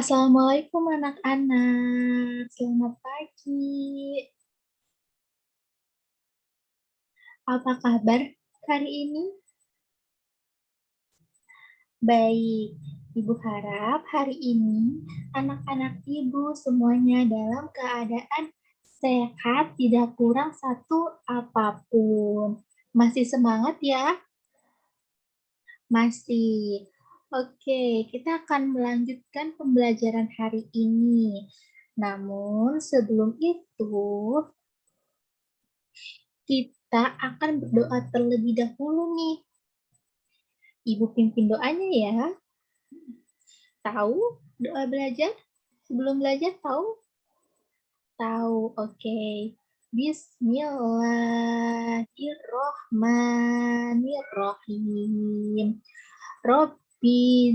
Assalamualaikum anak-anak, selamat pagi. Apa kabar hari ini? Baik, Ibu harap hari ini anak-anak Ibu semuanya dalam keadaan sehat, tidak kurang satu apapun. Masih semangat ya? Masih. Oke, kita akan melanjutkan pembelajaran hari ini. Namun sebelum itu, kita akan berdoa terlebih dahulu nih. Ibu pimpin doanya ya. Tahu doa belajar? Sebelum belajar tahu? Tahu, oke. Bismillahirrohmanirrohim. Robbi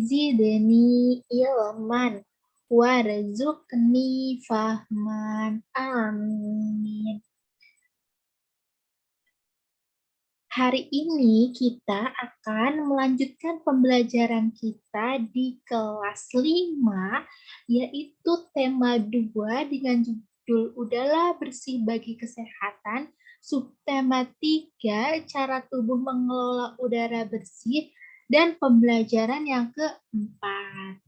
zidni ilman warzuqni fahman. Amin. Hari ini kita akan melanjutkan pembelajaran kita di kelas 5, yaitu tema 2 dengan judul Udara Bersih Bagi Kesehatan, subtema 3 Cara Tubuh Mengelola Udara Bersih, dan pembelajaran yang keempat.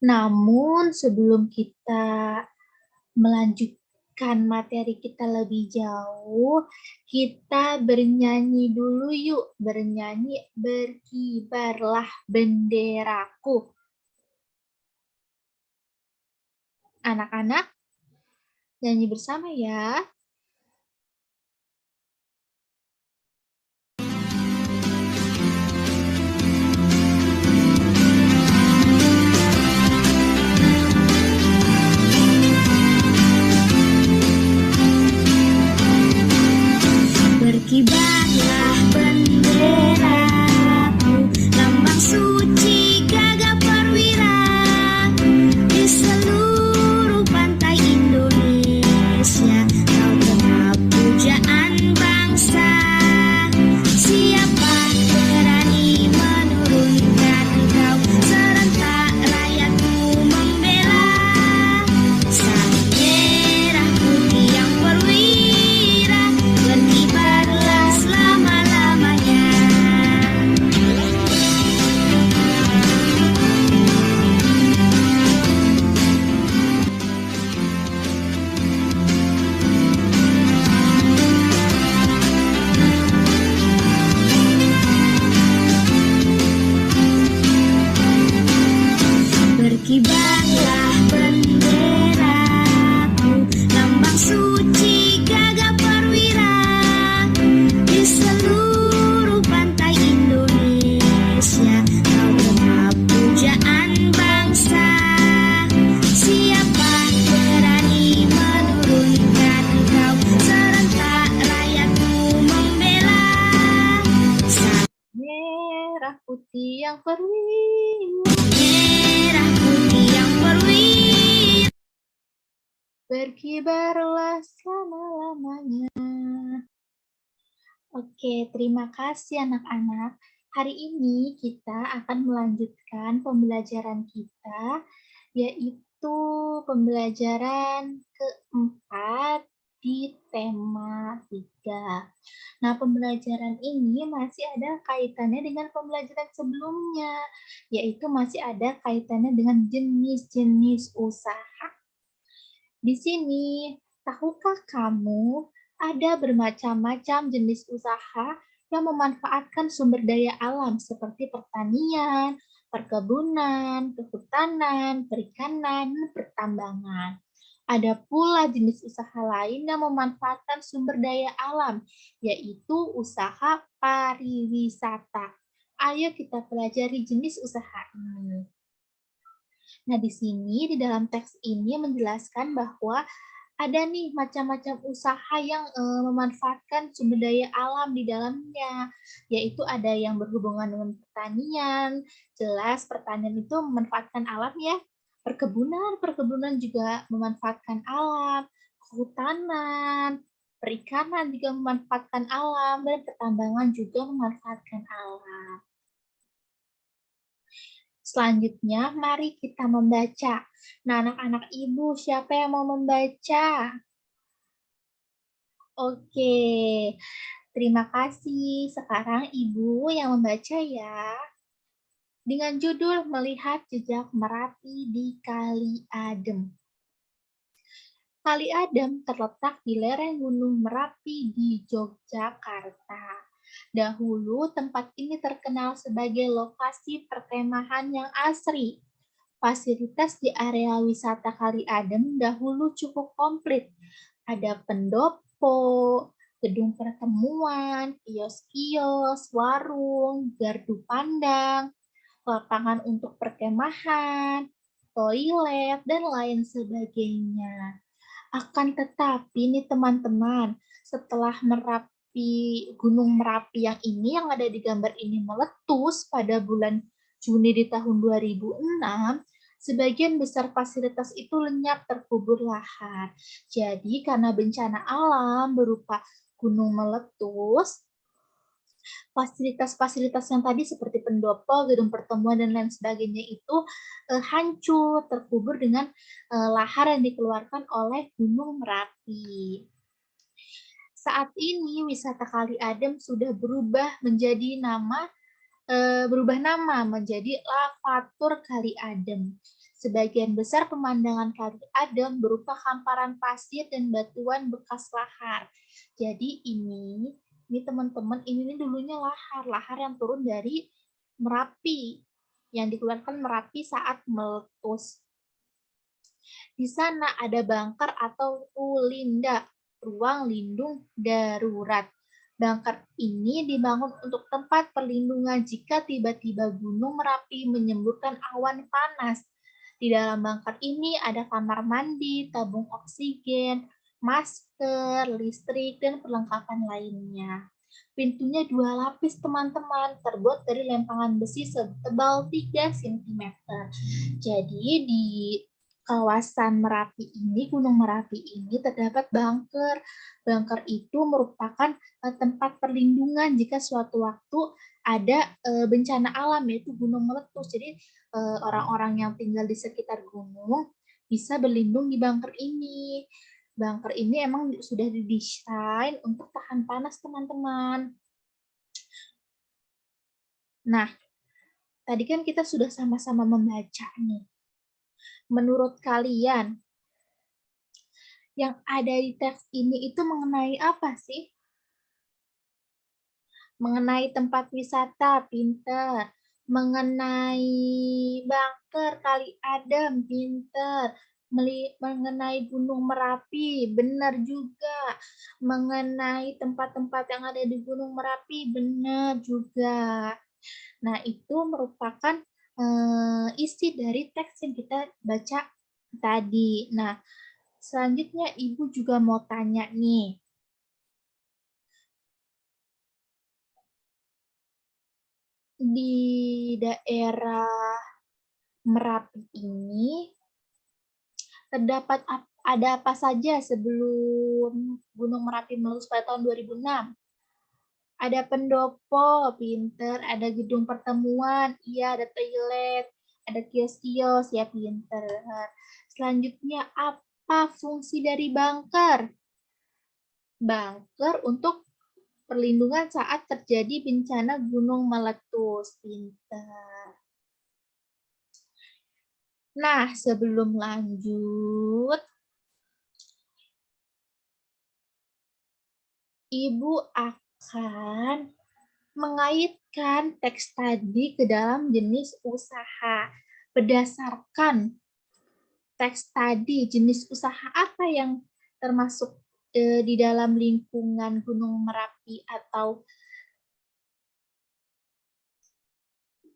Namun sebelum kita melanjutkan materi kita lebih jauh, kita bernyanyi dulu yuk. Bernyanyi Berkibarlah Benderaku. Anak-anak, nyanyi bersama ya. Berkibarlah benderaku, lambang suci gagah perwira di seluruh pantai Indonesia. Kau telah pujaan bangsa. Siapa berani menurunkan kau? Serentak rakyatku membela sang merah putih yang perwira. Berkibarlah selama-lamanya. Berkibarlah benderaku, lambang suci gagah perwira di seluruh pantai Indonesia. Kau telah pujaan bangsa. Siapa berani menurunkan kau? Serentak rakyatku membela sang Merah putih yang perwira. merah putih yang perwira. Berkibarlah selama-lamanya. Oke, terima kasih anak-anak. Hari ini kita akan melanjutkan pembelajaran kita, yaitu pembelajaran keempat di tema 3. Nah, pembelajaran ini masih ada kaitannya dengan pembelajaran sebelumnya, yaitu masih ada kaitannya dengan jenis-jenis usaha. Di sini, tahukah kamu ada bermacam-macam jenis usaha yang memanfaatkan sumber daya alam seperti pertanian, perkebunan, kehutanan, perikanan, dan pertambangan. Ada pula jenis usaha lain yang memanfaatkan sumber daya alam, yaitu usaha pariwisata. Ayo kita pelajari jenis usaha ini. Nah, di sini di dalam teks ini menjelaskan bahwa ada nih macam-macam usaha yang memanfaatkan sumber daya alam di dalamnya, yaitu ada yang berhubungan dengan pertanian. Jelas pertanian itu memanfaatkan alam ya. Perkebunan juga memanfaatkan alam. Kehutanan, perikanan juga memanfaatkan alam, dan pertambangan juga memanfaatkan alam. Selanjutnya, mari kita membaca. Nah, anak-anak ibu, siapa yang mau membaca? Oke, terima kasih. Sekarang ibu yang membaca ya. Dengan judul Melihat Jejak Merapi di Kali Adem. Kali Adem terletak di lereng Gunung Merapi di Yogyakarta. Dahulu tempat ini terkenal sebagai lokasi perkemahan yang asri. Fasilitas di area wisata Kali Adem dahulu cukup komplit. Ada pendopo, gedung pertemuan, kios-kios, warung, gardu pandang, lapangan untuk perkemahan, toilet, dan lain sebagainya. Akan tetapi nih teman-teman, setelah Gunung Merapi yang ini yang ada di gambar ini meletus pada bulan Juni di tahun 2006, sebagian besar fasilitas itu lenyap terkubur lahar. Jadi karena bencana alam berupa gunung meletus, fasilitas-fasilitas yang tadi seperti pendopo, gedung pertemuan, dan lain sebagainya itu hancur, terkubur dengan lahar yang dikeluarkan oleh Gunung Merapi. Saat ini wisata Kali Adem sudah berubah nama menjadi Lavatur Kali Adem. Sebagian besar pemandangan Kali Adem berupa hamparan pasir dan batuan bekas lahar. Jadi ini teman-teman, ini dulunya lahar yang turun dari Merapi, yang dikeluarkan Merapi saat meletus. Di sana ada Bangker atau Ulinda, ruang lindung darurat. Bangker ini dibangun untuk tempat perlindungan jika tiba-tiba Gunung Merapi menyemburkan awan panas. Di dalam bangker ini ada kamar mandi, tabung oksigen, masker, listrik, dan perlengkapan lainnya. Pintunya 2 lapis, teman-teman, terbuat dari lempangan besi setebal 3 cm. Jadi di kawasan Merapi ini, Gunung Merapi ini terdapat bunker. Bunker itu merupakan tempat perlindungan jika suatu waktu ada bencana alam, yaitu gunung meletus. Jadi orang-orang yang tinggal di sekitar gunung bisa berlindung di bunker ini. Bunker ini emang sudah didesain untuk tahan panas, teman-teman. Nah, tadi kan kita sudah sama-sama membaca nih. Menurut kalian, yang ada di teks ini itu mengenai apa sih? Mengenai tempat wisata, pinter. Mengenai bunker Kali Adem, pinter. Mengenai Gunung Merapi, benar juga. Mengenai tempat-tempat yang ada di Gunung Merapi, benar juga. Nah, itu merupakan isi dari teks yang kita baca tadi. Nah, selanjutnya Ibu juga mau tanya nih. Di daerah Merapi ini terdapat ada apa saja sebelum Gunung Merapi meletus pada tahun 2006? Ada pendopo, pinter. Ada gedung pertemuan, iya. Ada toilet, ada kios-kios, ya pinter. Selanjutnya, apa fungsi dari bunker? Bunker untuk perlindungan saat terjadi bencana gunung meletus, pinter. Nah, sebelum lanjut, Ibu akan mengaitkan teks tadi ke dalam jenis usaha. Berdasarkan teks tadi, jenis usaha apa yang termasuk di dalam lingkungan Gunung Merapi atau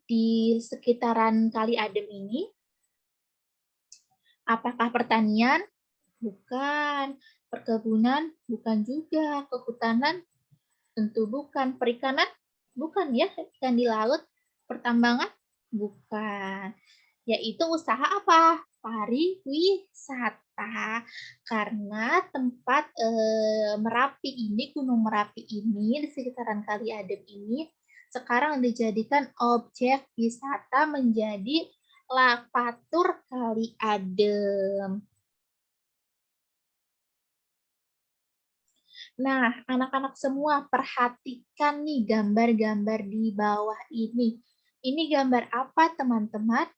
di sekitaran Kali Adem ini? Apakah pertanian? Bukan. Perkebunan? Bukan juga. Kehutanan? Tentu bukan. Perikanan? Bukan ya, ikan di laut. Pertambangan? Bukan. Yaitu usaha apa? Pariwisata. Karena tempat Merapi ini, Gunung Merapi ini, di sekitaran Kali Adem ini, sekarang dijadikan objek wisata menjadi Lavatur Kali Adem. Nah, anak-anak semua perhatikan nih gambar-gambar di bawah ini. Ini gambar apa, teman-teman?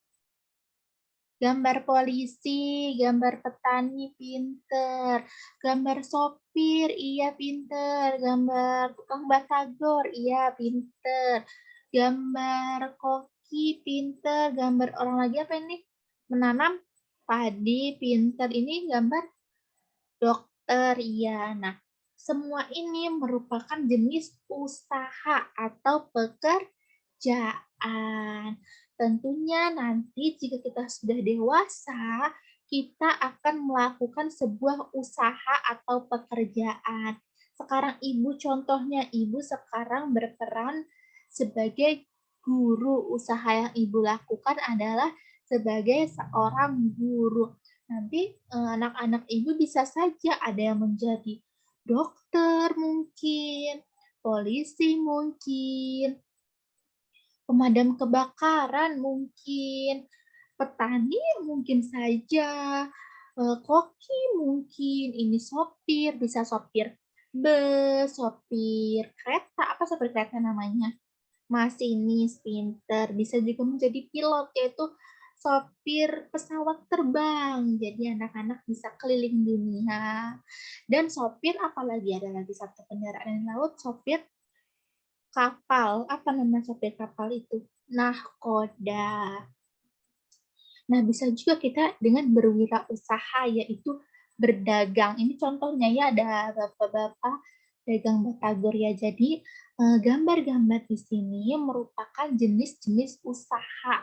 Gambar polisi, gambar petani pinter, gambar sopir, iya pinter, gambar tukang batagor, iya pinter, gambar koki pinter, gambar orang lagi apa ini? Menanam padi pinter. Ini gambar dokter, iya. Nah, semua ini merupakan jenis usaha atau pekerjaan. Tentunya nanti jika kita sudah dewasa, kita akan melakukan sebuah usaha atau pekerjaan. Sekarang Ibu contohnya, Ibu sekarang berperan sebagai guru. Usaha yang Ibu lakukan adalah sebagai seorang guru. Nanti anak-anak Ibu bisa saja ada yang menjadi dokter mungkin, polisi mungkin, pemadam kebakaran mungkin, petani mungkin saja, koki mungkin, ini sopir, bisa sopir bus, sopir kereta, apa sopir kereta namanya? Masinis pinter, bisa juga menjadi pilot, yaitu sopir pesawat terbang. Jadi anak-anak bisa keliling dunia. Dan sopir, apalagi ada lagi satu kendaraan di laut, sopir kapal. Apa nama sopir kapal itu? Nahkoda. Nah, bisa juga kita dengan berwirausaha, yaitu berdagang. Ini contohnya ya, ada bapak-bapak dagang batagor ya. Jadi, gambar-gambar di sini merupakan jenis-jenis usaha.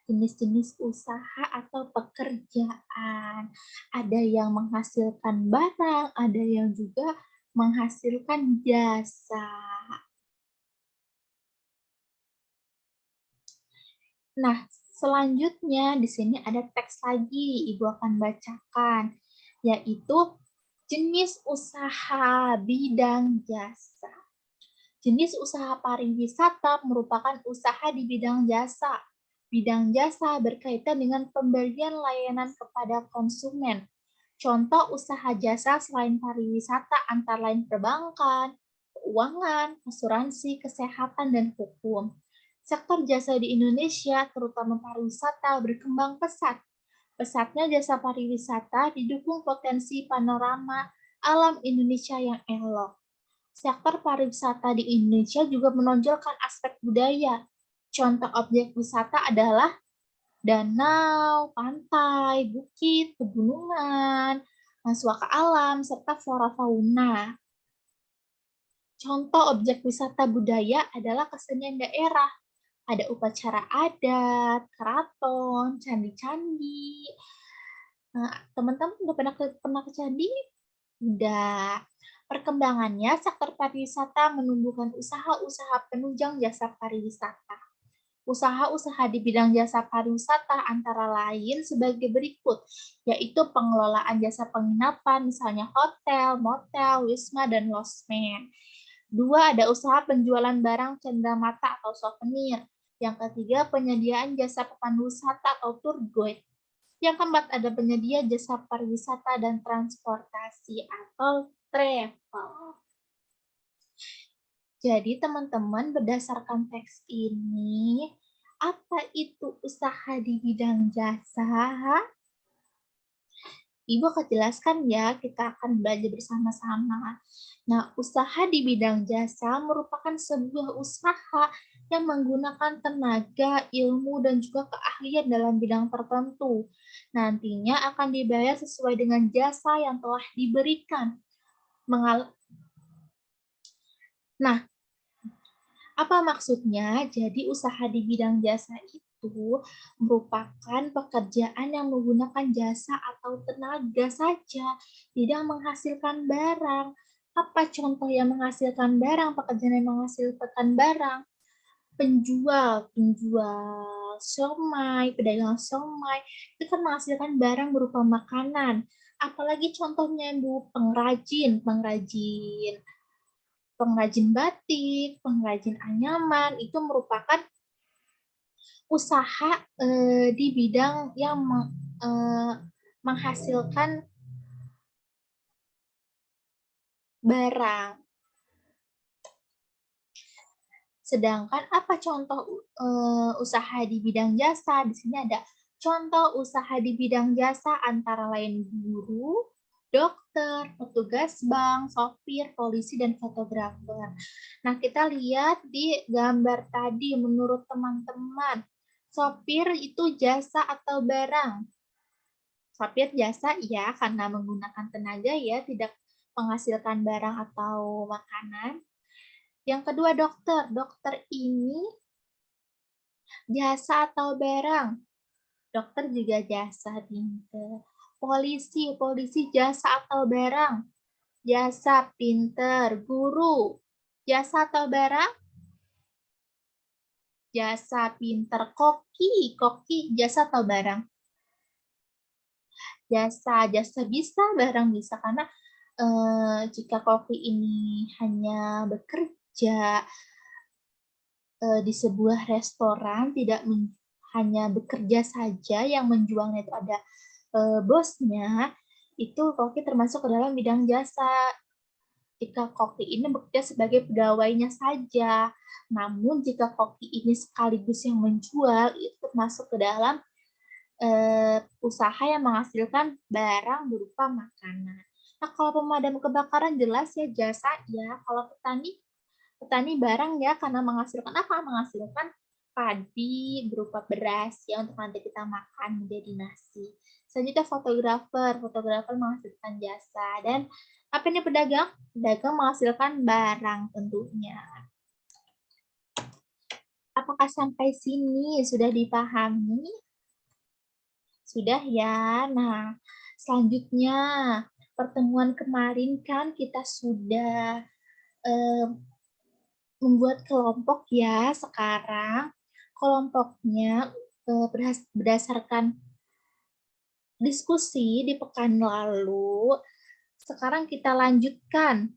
Jenis-jenis usaha atau pekerjaan. Ada yang menghasilkan barang, ada yang juga menghasilkan jasa. Nah, selanjutnya di sini ada teks lagi, Ibu akan bacakan, yaitu jenis usaha bidang jasa. Jenis usaha pariwisata merupakan usaha di bidang jasa. Bidang jasa berkaitan dengan pemberian layanan kepada konsumen. Contoh usaha jasa selain pariwisata antara lain perbankan, keuangan, asuransi, kesehatan, dan hukum. Sektor jasa di Indonesia, terutama pariwisata, berkembang pesat. Pesatnya jasa pariwisata didukung potensi panorama alam Indonesia yang elok. Sektor pariwisata di Indonesia juga menonjolkan aspek budaya. Contoh objek wisata adalah danau, pantai, bukit, pegunungan, suaka alam, serta flora fauna. Contoh objek wisata budaya adalah kesenian daerah. Ada upacara adat, keraton, candi-candi. Nah, teman-teman udah pernah ke candi? Udah. Perkembangannya, sektor pariwisata menumbuhkan usaha-usaha penunjang jasa pariwisata. Usaha-usaha di bidang jasa pariwisata antara lain sebagai berikut, yaitu pengelolaan jasa penginapan, misalnya hotel, motel, wisma, dan losmen. 2, ada usaha penjualan barang cenderamata atau souvenir. Yang ketiga, penyediaan jasa pemandu wisata atau tour guide. Yang keempat, ada penyedia jasa pariwisata dan transportasi atau travel. Jadi teman-teman, berdasarkan teks ini, apa itu usaha di bidang jasa? Ibu akan jelaskan ya, kita akan belajar bersama-sama. Nah, usaha di bidang jasa merupakan sebuah usaha yang menggunakan tenaga, ilmu, dan juga keahlian dalam bidang tertentu. Nantinya akan dibayar sesuai dengan jasa yang telah diberikan. Nah, apa maksudnya? Jadi usaha di bidang jasa itu merupakan pekerjaan yang menggunakan jasa atau tenaga saja, tidak menghasilkan barang. Apa contoh yang menghasilkan barang, pekerjaan yang menghasilkan barang? Penjual siomay, pedagang siomay, itu kan menghasilkan barang berupa makanan. Apalagi contohnya Bu, pengrajin pengrajin batik, pengrajin anyaman, itu merupakan usaha di bidang yang menghasilkan barang. Sedangkan apa contoh usaha di bidang jasa? Di sini ada contoh usaha di bidang jasa antara lain guru, dokter, petugas bank, sopir, polisi, dan fotografer. Nah, kita lihat di gambar tadi menurut teman-teman, sopir itu jasa atau barang? Sopir jasa ya, karena menggunakan tenaga ya, tidak menghasilkan barang atau makanan. Yang kedua dokter. Dokter ini jasa atau barang? Dokter juga jasa, pinter. Polisi. Polisi jasa atau barang? Jasa, pinter. Guru. Jasa atau barang? Jasa, pinter. Koki. Koki jasa atau barang? Jasa. Jasa bisa, barang bisa. Karena jika koki ini hanya bekerja di sebuah restoran, tidak hanya bekerja saja, yang menjualnya itu ada bosnya, itu koki termasuk ke dalam bidang jasa. Jika koki ini bekerja sebagai pegawainya saja, namun jika koki ini sekaligus yang menjual, itu termasuk ke dalam usaha yang menghasilkan barang berupa makanan. Nah, kalau pemadam kebakaran jelas ya jasa ya. Kalau petani barang ya, karena menghasilkan apa? Menghasilkan padi berupa beras ya untuk nanti kita makan menjadi nasi. Selanjutnya fotografer menghasilkan jasa. Dan apa ini pedagang? Pedagang menghasilkan barang tentunya. Apakah sampai sini sudah dipahami? Sudah ya. Nah, selanjutnya pertemuan kemarin kan kita sudah membuat kelompok ya. Sekarang kelompoknya berdasarkan diskusi di pekan lalu. Sekarang kita lanjutkan.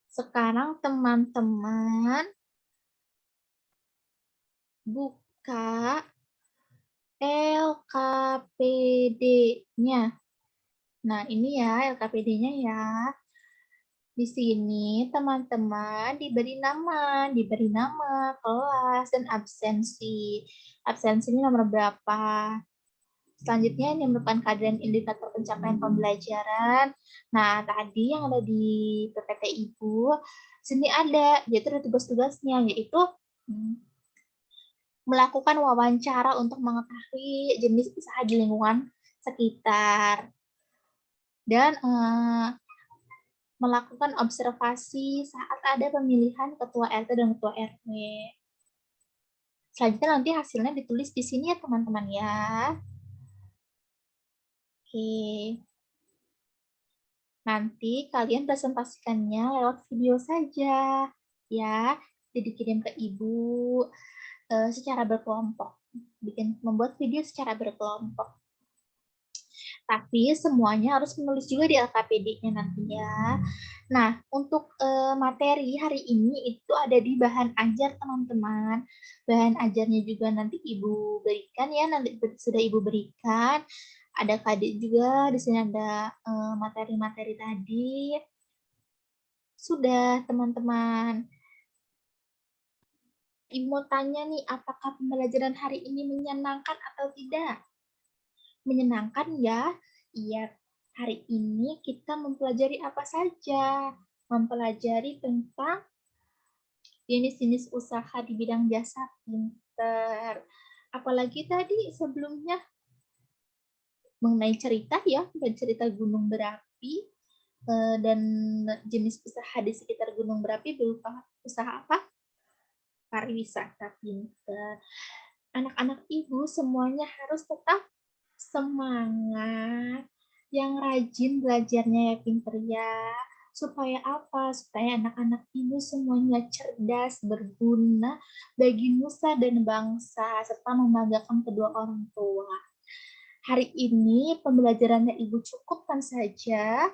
Sekarang teman-teman buka LKPD-nya. Nah, ini ya LKPD-nya ya. Di sini teman-teman diberi nama kelas, dan absensi. Absensi ini nomor berapa? Selanjutnya ini merupakan keadaan indikator pencapaian pembelajaran. Nah, tadi yang ada di PPT Ibu, sini ada, yaitu ada tugas-tugasnya, yaitu melakukan wawancara untuk mengetahui jenis usaha di lingkungan sekitar. Dan melakukan observasi saat ada pemilihan ketua RT dan ketua RW. Selanjutnya nanti hasilnya ditulis di sini ya teman-teman ya. Oke. Nanti kalian presentasikannya lewat video saja ya. Jadi dikirim ke Ibu secara berkelompok. Membuat video secara berkelompok. Tapi semuanya harus menulis juga di LKPD-nya nantinya. Nah, untuk materi hari ini itu ada di bahan ajar teman-teman. Bahan ajarnya juga nanti Ibu berikan ya, nanti sudah Ibu berikan. Ada KD juga, di sini ada materi-materi tadi. Sudah teman-teman. Ibu mau tanya nih, apakah pembelajaran hari ini menyenangkan atau tidak? Menyenangkan ya? Iya, hari ini kita mempelajari apa saja? Mempelajari tentang jenis-jenis usaha di bidang jasa, pinter. Apalagi tadi sebelumnya mengenai cerita ya, cerita gunung berapi, dan jenis usaha di sekitar gunung berapi berupa usaha apa? Pariwisata, pinter. Anak-anak Ibu semuanya harus tetap semangat, yang rajin belajarnya ya pinter ya. Supaya apa? Supaya anak-anak Ibu semuanya cerdas, berguna bagi nusa dan bangsa, serta membanggakan kedua orang tua. Hari ini pembelajarannya Ibu cukupkan saja.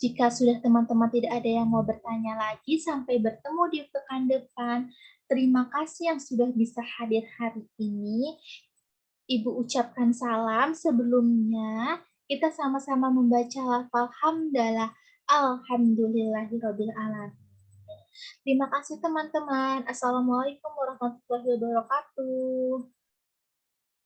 Jika sudah teman-teman tidak ada yang mau bertanya lagi, sampai bertemu di pekan depan. Terima kasih yang sudah bisa hadir hari ini. Ibu ucapkan salam sebelumnya. Kita sama-sama membaca lafal hamdalah. Alhamdulillahirabbil alamin. Terima kasih teman-teman. Assalamualaikum warahmatullahi wabarakatuh.